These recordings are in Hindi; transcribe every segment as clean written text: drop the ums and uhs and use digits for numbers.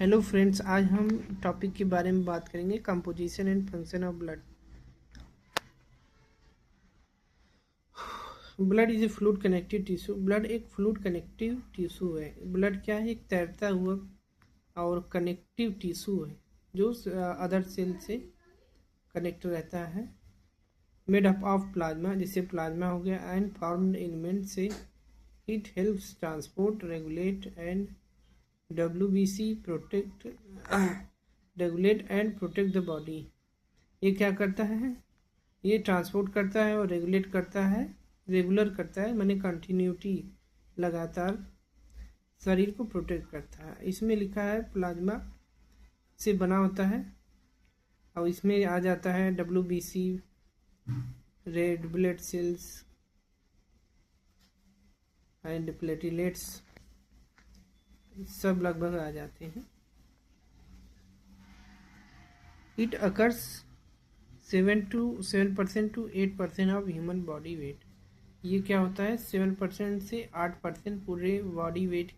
हेलो फ्रेंड्स, आज हम टॉपिक के बारे में बात करेंगे composition and function of blood. Blood is a fluid connective tissue. Blood एक फ्लूइड कनेक्टिव टिश्यू है। ब्लड क्या है? एक तैरता हुआ और कनेक्टिव टिश्यू है जो अदर सेल से कनेक्ट रहता है। मेड अप ऑफ प्लाज्मा, जैसे प्लाज्मा हो गया, एंड फॉर्म्ड एलिमेंट से it helps transport, regulate and WBC protect regulate and protect the body. ये क्या करता है? ये ट्रांसपोर्ट करता है और रेगुलेट करता है, रेगुलर करता है, माने कंटिन्यूटी, लगातार शरीर को प्रोटेक्ट करता है। इसमें लिखा है प्लाज्मा से बना होता है और इसमें आ जाता है WBC, red blood sales and platelets, सब लगभग आ जाते हैं। It occurs 7% to 8% of human body weight. ये क्या होता है? 7% से 8% पूरे बॉडी वेट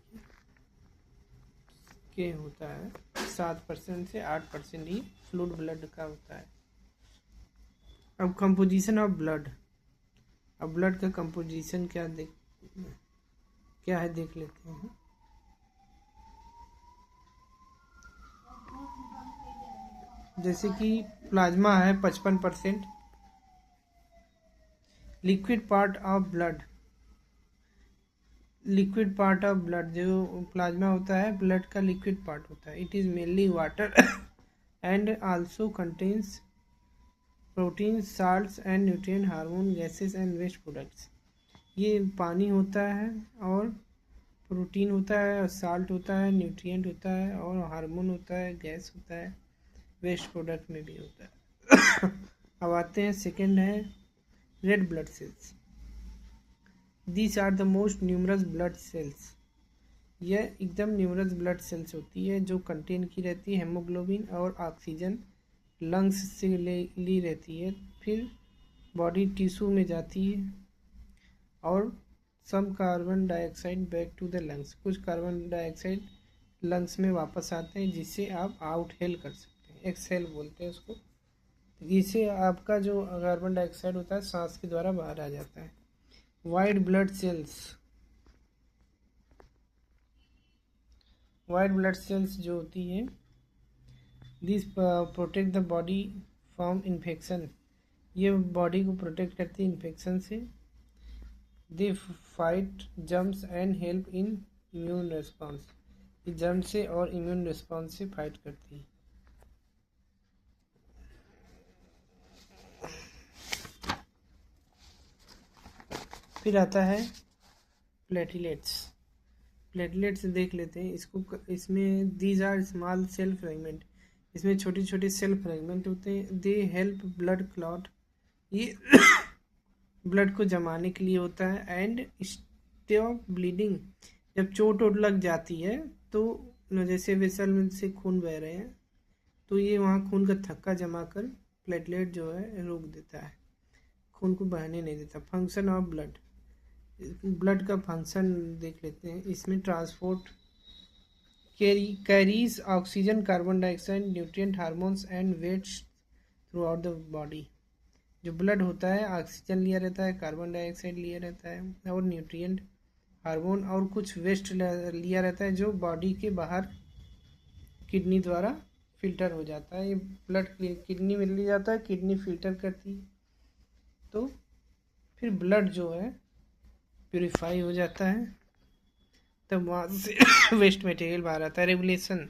के होता है। 7% से 8% ही फ्लूइड ब्लड का होता है। अब कंपोजिशन ऑफ ब्लड। अब ब्लड का कंपोजिशन क्या है देख लेते हैं। जैसे कि प्लाज्मा है 55%। Liquid part of blood, liquid part of blood जो प्लाज्मा होता है, ब्लड का लिक्विड पार्ट होता है। It is mainly water and also contains protein, salts and nutrient, hormone, gases and waste products. ये पानी होता है और प्रोटीन होता है, साल्ट होता है, न्यूट्रिएंट होता है और हार्मोन होता है, गैस होता है, वेस्ट प्रोडक्ट में भी होता है। अब आते हैं, सेकेंड है red blood cells. These are the most numerous blood cells. यह एकदम न्यूमरस ब्लड सेल्स होती है जो कंटेन की रहती है हेमोग्लोबिन और ऑक्सीजन लंग्स से ली रहती है, फिर बॉडी टिश्यू में जाती है और some carbon dioxide back to the lungs. कुछ कार्बन डाइऑक्साइड लंग्स में वापस आते हैं जिससे आप आउटहेल कर सकते हैं, एक्सहेल बोलते हैं उसको। इससे आपका जो कार्बन डाइऑक्साइड होता है सांस के द्वारा बाहर आ जाता है। White blood cells, white blood cells जो होती है, this protect the body from infection. ये बॉडी को प्रोटेक्ट करती है इन्फेक्शन से। They fight germs and help in immune response. ये जर्म से और इम्यून रिस्पॉन्स से फाइट करती है। फिर आता है प्लेटलेट्स। प्लेटलेट्स देख लेते हैं इसको। इसमें these are small cell fragment, इसमें छोटे छोटे सेल फ्रेगमेंट होते हैं। दे हेल्प ब्लड क्लॉट, ये ब्लड को जमाने के लिए होता है। एंड स्टॉप ब्लीडिंग, जब चोट वोट लग जाती है तो जैसे वेसल में से खून बह रहे हैं तो ये वहाँ खून का थक्का जमा कर प्लेटलेट जो है रोक देता है, खून को बहने नहीं देता। फंक्शन ऑफ ब्लड, ब्लड का फंक्शन देख लेते हैं। इसमें transport, carries oxygen, carbon dioxide, nutrient, hormones and wastes throughout the body. जो ब्लड होता है ऑक्सीजन लिया रहता है, कार्बन डाइऑक्साइड लिया रहता है और न्यूट्रिएंट, हार्मोन और कुछ वेस्ट लिया रहता है जो बॉडी के बाहर किडनी द्वारा फिल्टर हो जाता है। ये ब्लड किडनी में लिया जाता है, किडनी फिल्टर करती है, तो फिर ब्लड जो है प्योरीफाई हो जाता है, तब वहाँ से वेस्ट मटेरियल बाहर आता है। Regulation,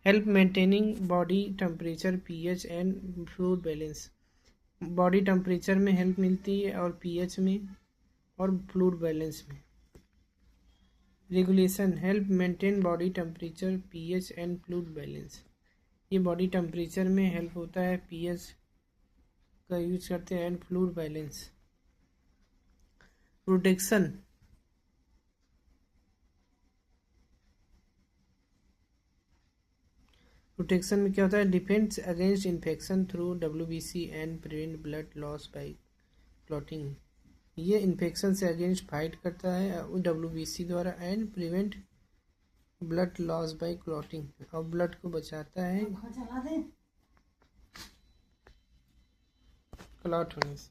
help maintaining body temperature, pH and fluid balance. Body temperature में हेल्प मिलती है और pH में और फ्लूइड बैलेंस में। Regulation, help maintain body temperature, pH and fluid balance. ये बॉडी टेम्परेचर में हेल्प होता है, pH का यूज करते हैं and fluid balance. Protection, protection में क्या होता है? Defence against infection through WBC and prevent blood loss by clotting. ये इन्फेक्शन से अगेंस्ट फाइट करता है WBC द्वारा and prevent blood loss by clotting, और ब्लड को बचाता है क्लॉट होने से।